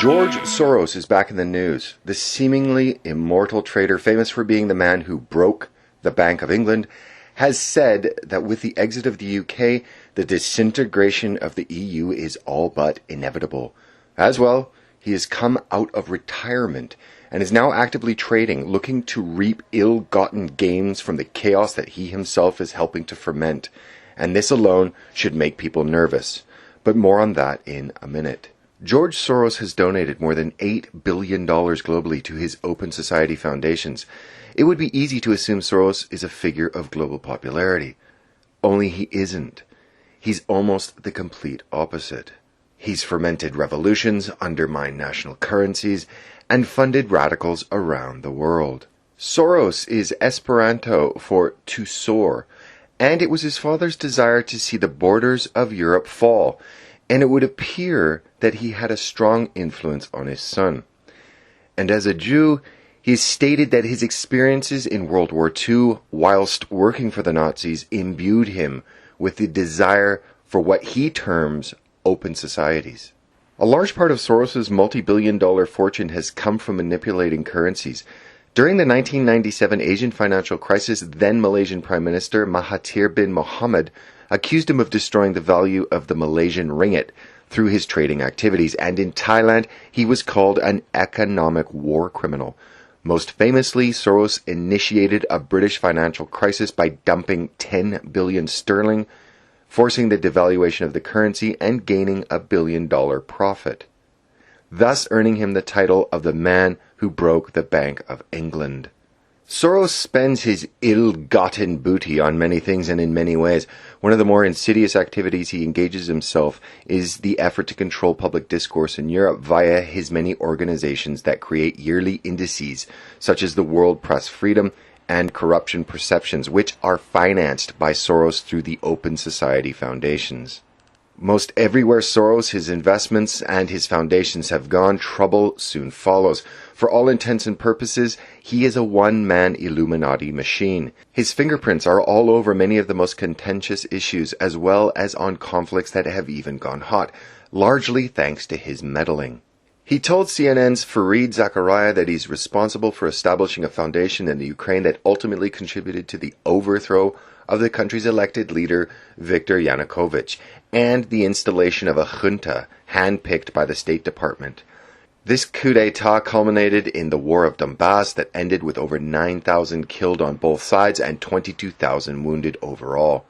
George Soros is back in the news. The seemingly immortal trader, famous for being the man who broke the Bank of England, has said that with the exit of the UK, the disintegration of the EU is all but inevitable. As well, he has come out of retirement and is now actively trading, looking to reap ill-gotten gains from the chaos that he himself is helping to ferment. And this alone should make people nervous. But more on that in a minute. George Soros has donated more than $8 billion globally to his Open Society foundations. It would be easy to assume Soros is a figure of global popularity. Only he isn't. He's almost the complete opposite. He's fermented revolutions, undermined national currencies, and funded radicals around the world. Soros is Esperanto for to soar, and it was his father's desire to see the borders of Europe fall, and it would appear that he had a strong influence on his son. And as a Jew, he stated that his experiences in World War II, whilst working for the Nazis, imbued him with the desire for what he terms open societies. A large part of Soros's multi-billion-dollar fortune has come from manipulating currencies. During the 1997 Asian financial crisis, then Malaysian Prime Minister Mahathir bin Mohamad accused him of destroying the value of the Malaysian ringgit through his trading activities, and in Thailand he was called an economic war criminal. Most famously, Soros initiated a British financial crisis by dumping 10 billion sterling, forcing the devaluation of the currency and gaining $1 billion profit, thus earning him the title of the man who broke the Bank of England. Soros spends his ill-gotten booty on many things and in many ways. One of the more insidious activities he engages himself is the effort to control public discourse in Europe via his many organizations that create yearly indices, such as the World Press Freedom and Corruption Perceptions, which are financed by Soros through the Open Society foundations. Most everywhere Soros, his investments, and his foundations have gone, trouble soon follows. For all intents and purposes, he is a one-man Illuminati machine. His fingerprints are all over many of the most contentious issues, as well as on conflicts that have even gone hot, largely thanks to his meddling. He told CNN's Fareed Zakaria that he's responsible for establishing a foundation in the Ukraine that ultimately contributed to the overthrow of the country's elected leader, Viktor Yanukovych, and the installation of a junta handpicked by the State Department. This coup d'etat culminated in the War of Donbass that ended with over 9,000 killed on both sides and 22,000 wounded overall.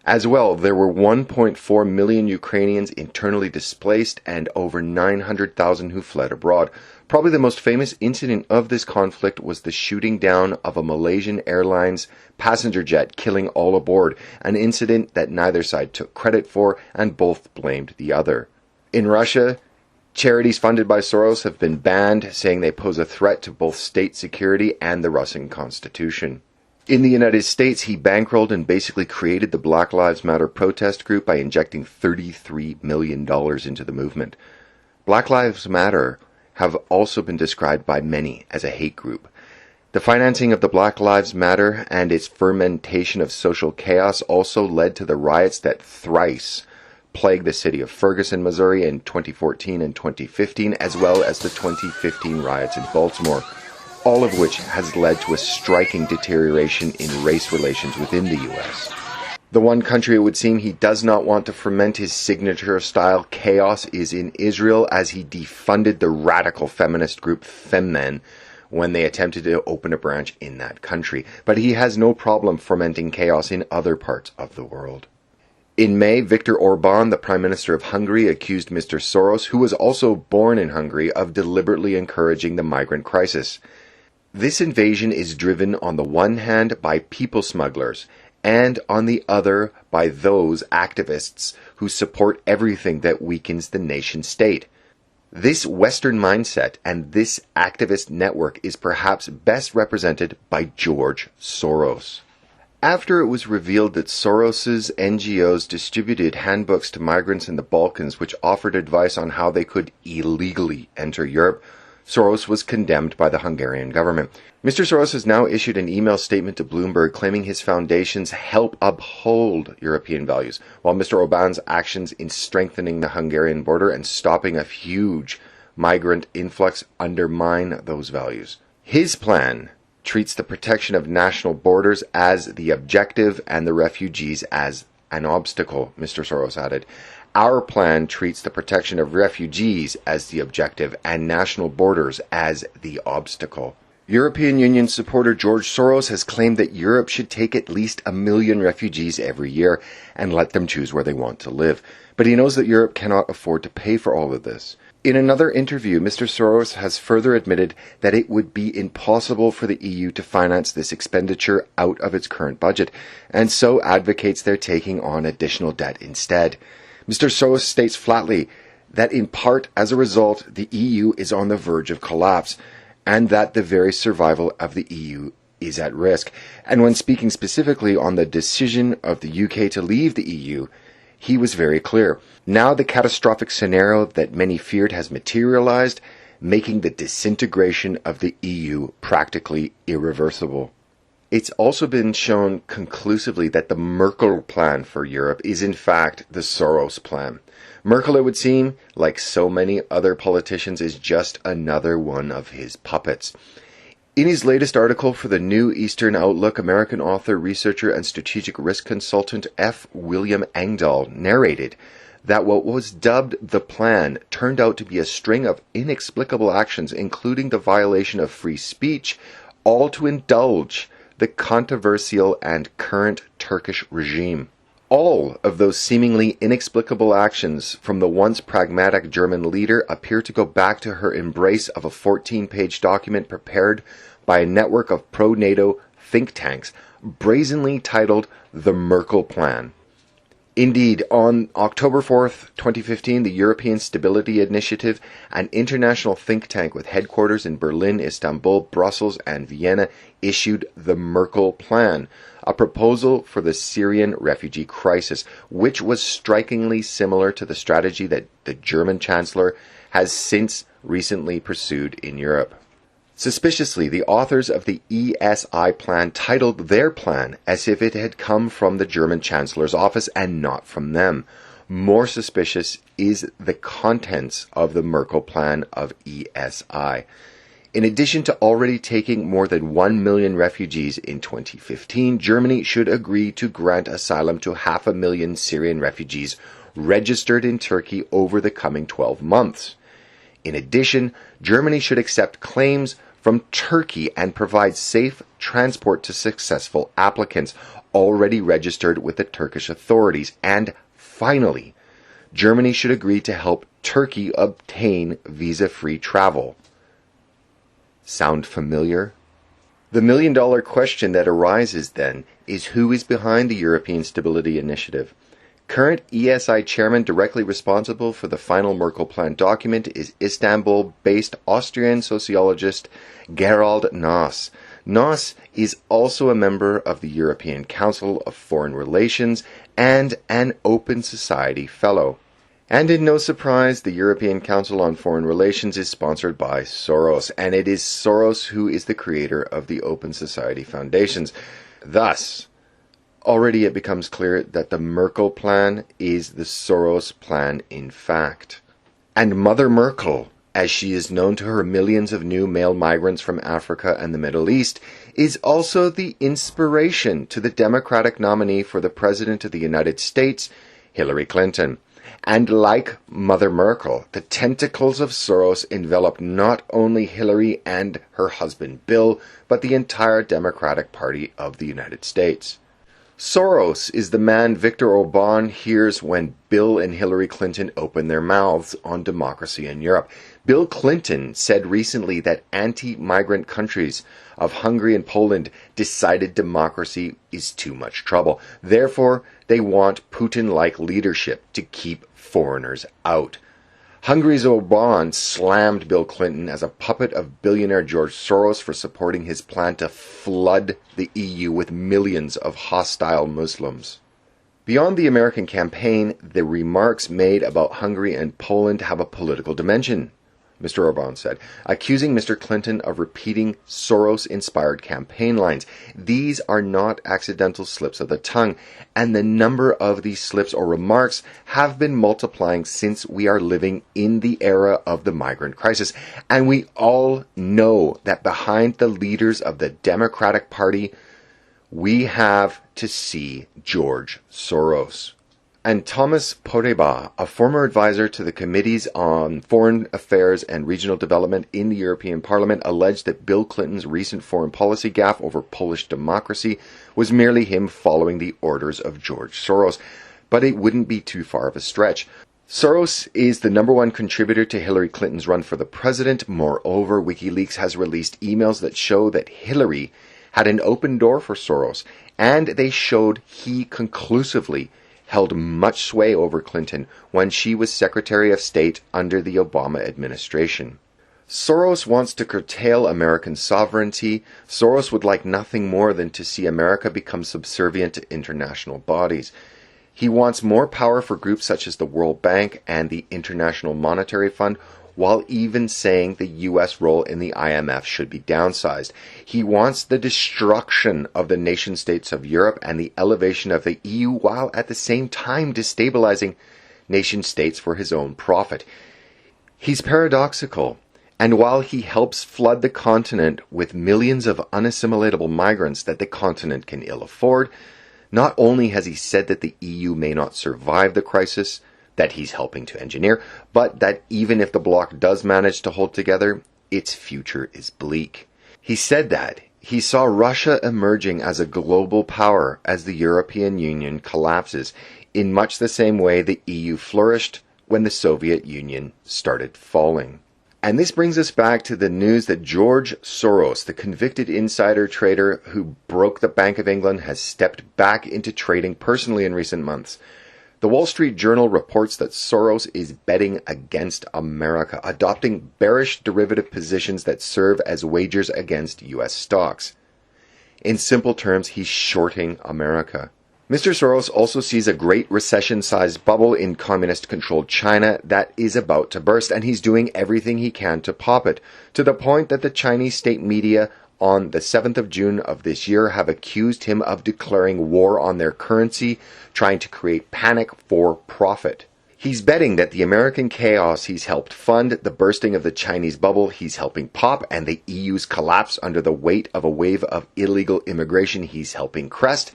As well, there were 1.4 million Ukrainians internally displaced and over 900,000 who fled abroad. Probably the most famous incident of this conflict was the shooting down of a Malaysian Airlines passenger jet, killing all aboard, an incident that neither side took credit for and both blamed the other. In Russia, charities funded by Soros have been banned, saying they pose a threat to both state security and the Russian Constitution. In the United States, he bankrolled and basically created the Black Lives Matter protest group by injecting $33 million into the movement. Black Lives Matter have also been described by many as a hate group. The financing of the Black Lives Matter and its fermentation of social chaos also led to the riots that thrice plagued the city of Ferguson, Missouri in 2014 and 2015, as well as the 2015 riots in Baltimore, all of which has led to a striking deterioration in race relations within the U.S. The one country it would seem he does not want to ferment his signature-style chaos is in Israel, as he defunded the radical feminist group FemMen when they attempted to open a branch in that country. But he has no problem fermenting chaos in other parts of the world. In May, Viktor Orban, the Prime Minister of Hungary, accused Mr. Soros, who was also born in Hungary, of deliberately encouraging the migrant crisis. This invasion is driven on the one hand by people smugglers, and on the other by those activists who support everything that weakens the nation state. This Western mindset and this activist network is perhaps best represented by George Soros. After it was revealed that Soros's NGOs distributed handbooks to migrants in the Balkans which offered advice on how they could illegally enter Europe, Soros was condemned by the Hungarian government. Mr. Soros has now issued an email statement to Bloomberg claiming his foundations help uphold European values, while Mr. Orban's actions in strengthening the Hungarian border and stopping a huge migrant influx undermine those values. His plan treats the protection of national borders as the objective and the refugees as an obstacle, Mr. Soros added. Our plan treats the protection of refugees as the objective and national borders as the obstacle. European Union supporter George Soros has claimed that Europe should take at least 1 million refugees every year and let them choose where they want to live. But he knows that Europe cannot afford to pay for all of this. In another interview, Mr. Soros has further admitted that it would be impossible for the EU to finance this expenditure out of its current budget, and so advocates their taking on additional debt instead. Mr. Soros states flatly that in part as a result, the EU is on the verge of collapse, and that the very survival of the EU is at risk. And when speaking specifically on the decision of the UK to leave the EU, he was very clear. Now the catastrophic scenario that many feared has materialized, making the disintegration of the EU practically irreversible. It's also been shown conclusively that the Merkel plan for Europe is in fact the Soros plan. Merkel, it would seem, like so many other politicians, is just another one of his puppets. In his latest article for the New Eastern Outlook, American author, researcher, and strategic risk consultant F. William Engdahl narrated that what was dubbed the plan turned out to be a string of inexplicable actions, including the violation of free speech, all to indulge the controversial and current Turkish regime. All of those seemingly inexplicable actions from the once pragmatic German leader appear to go back to her embrace of a 14-page document prepared by a network of pro-NATO think tanks, brazenly titled The Merkel Plan. Indeed, on October 4th, 2015, the European Stability Initiative, an international think tank with headquarters in Berlin, Istanbul, Brussels, and Vienna, issued the Merkel Plan, a proposal for the Syrian refugee crisis, which was strikingly similar to the strategy that the German Chancellor has since recently pursued in Europe. Suspiciously, the authors of the ESI plan titled their plan as if it had come from the German Chancellor's office and not from them. More suspicious is the contents of the Merkel plan of ESI. In addition to already taking more than 1 million refugees in 2015, Germany should agree to grant asylum to 500,000 Syrian refugees registered in Turkey over the coming 12 months. In addition, Germany should accept claims from Turkey and provide safe transport to successful applicants already registered with the Turkish authorities. And finally, Germany should agree to help Turkey obtain visa-free travel. Sound familiar? The million-dollar question that arises then is who is behind the European Stability Initiative. Current ESI chairman directly responsible for the final Merkel plan document is Istanbul-based Austrian sociologist Gerald Noss. Noss is also a member of the European Council of Foreign Relations and an Open Society Fellow. And in no surprise, the European Council on Foreign Relations is sponsored by Soros, and it is Soros who is the creator of the Open Society Foundations. Thus, already it becomes clear that the Merkel plan is the Soros plan in fact. And Mother Merkel, as she is known to her millions of new male migrants from Africa and the Middle East, is also the inspiration to the Democratic nominee for the President of the United States, Hillary Clinton. And like Mother Merkel, the tentacles of Soros envelop not only Hillary and her husband Bill, but the entire Democratic Party of the United States. Soros is the man Viktor Orban hears when Bill and Hillary Clinton open their mouths on democracy in Europe. Bill Clinton said recently that anti-migrant countries of Hungary and Poland decided democracy is too much trouble. Therefore, they want Putin-like leadership to keep foreigners out. Hungary's Orban slammed Bill Clinton as a puppet of billionaire George Soros for supporting his plan to flood the EU with millions of hostile Muslims. Beyond the American campaign, the remarks made about Hungary and Poland have a political dimension. Mr. Orban said, accusing Mr. Clinton of repeating Soros-inspired campaign lines. These are not accidental slips of the tongue, and the number of these slips or remarks have been multiplying since we are living in the era of the migrant crisis. And we all know that behind the leaders of the Democratic Party, we have to see George Soros. And Thomas Poreba, a former advisor to the Committees on Foreign Affairs and Regional Development in the European Parliament, alleged that Bill Clinton's recent foreign policy gaffe over Polish democracy was merely him following the orders of George Soros. But it wouldn't be too far of a stretch. Soros is the #1 contributor to Hillary Clinton's run for the president. Moreover, WikiLeaks has released emails that show that Hillary had an open door for Soros, and they showed he conclusively held much sway over Clinton when she was Secretary of State under the Obama administration. Soros wants to curtail American sovereignty. Soros would like nothing more than to see America become subservient to international bodies. He wants more power for groups such as the World Bank and the International Monetary Fund, while even saying the U.S. role in the IMF should be downsized. He wants the destruction of the nation-states of Europe and the elevation of the EU, while at the same time destabilizing nation-states for his own profit. He's paradoxical, and while he helps flood the continent with millions of unassimilatable migrants that the continent can ill afford, not only has he said that the EU may not survive the crisis that he's helping to engineer, but that even if the bloc does manage to hold together, its future is bleak. He said that he saw Russia emerging as a global power as the European Union collapses, in much the same way the EU flourished when the Soviet Union started falling. And this brings us back to the news that George Soros, the convicted insider trader who broke the Bank of England, has stepped back into trading personally in recent months. The Wall Street Journal reports that Soros is betting against America, adopting bearish derivative positions that serve as wagers against U.S. stocks. In simple terms, he's shorting America. Mr. Soros also sees a great recession-sized bubble in communist-controlled China that is about to burst, and he's doing everything he can to pop it, to the point that the Chinese state media on the 7th of June of this year have accused him of declaring war on their currency, trying to create panic for profit. He's betting that the American chaos he's helped fund, the bursting of the Chinese bubble he's helping pop, and the EU's collapse under the weight of a wave of illegal immigration he's helping crest,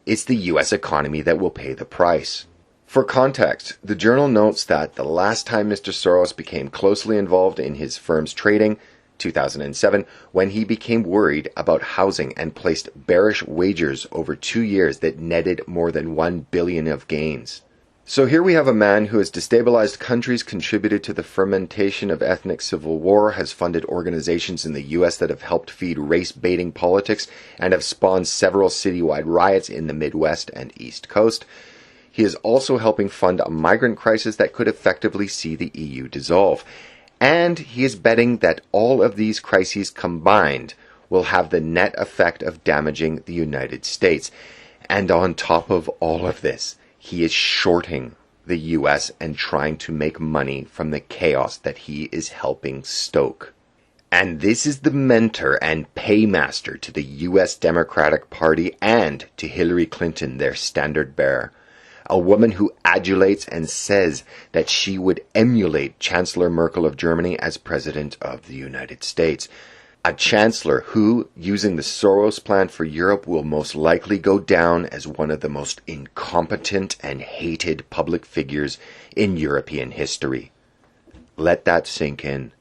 it's the U.S. economy that will pay the price. For context, the journal notes that the last time Mr. Soros became closely involved in his firm's trading, 2007, when he became worried about housing and placed bearish wagers over 2 years that netted more than $1 billion of gains. So here we have a man who has destabilized countries, contributed to the fermentation of ethnic civil war, has funded organizations in the U.S. that have helped feed race-baiting politics, and have spawned several citywide riots in the Midwest and East Coast. He is also helping fund a migrant crisis that could effectively see the EU dissolve. And he is betting that all of these crises combined will have the net effect of damaging the United States. And on top of all of this, he is shorting the U.S. and trying to make money from the chaos that he is helping stoke. And this is the mentor and paymaster to the U.S. Democratic Party and to Hillary Clinton, their standard bearer. A woman who adulates and says that she would emulate Chancellor Merkel of Germany as President of the United States. A chancellor who, using the Soros plan for Europe, will most likely go down as one of the most incompetent and hated public figures in European history. Let that sink in.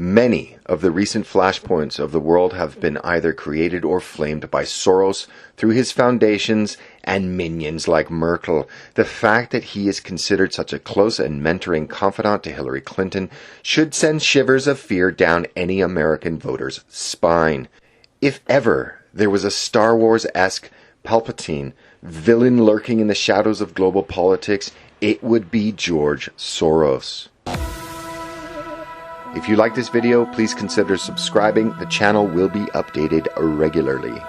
Many of the recent flashpoints of the world have been either created or flamed by Soros through his foundations and minions like Merkel. The fact that he is considered such a close and mentoring confidant to Hillary Clinton should send shivers of fear down any American voter's spine. If ever there was a Star Wars-esque Palpatine villain lurking in the shadows of global politics, it would be George Soros. If you like this video, please consider subscribing. The channel will be updated regularly.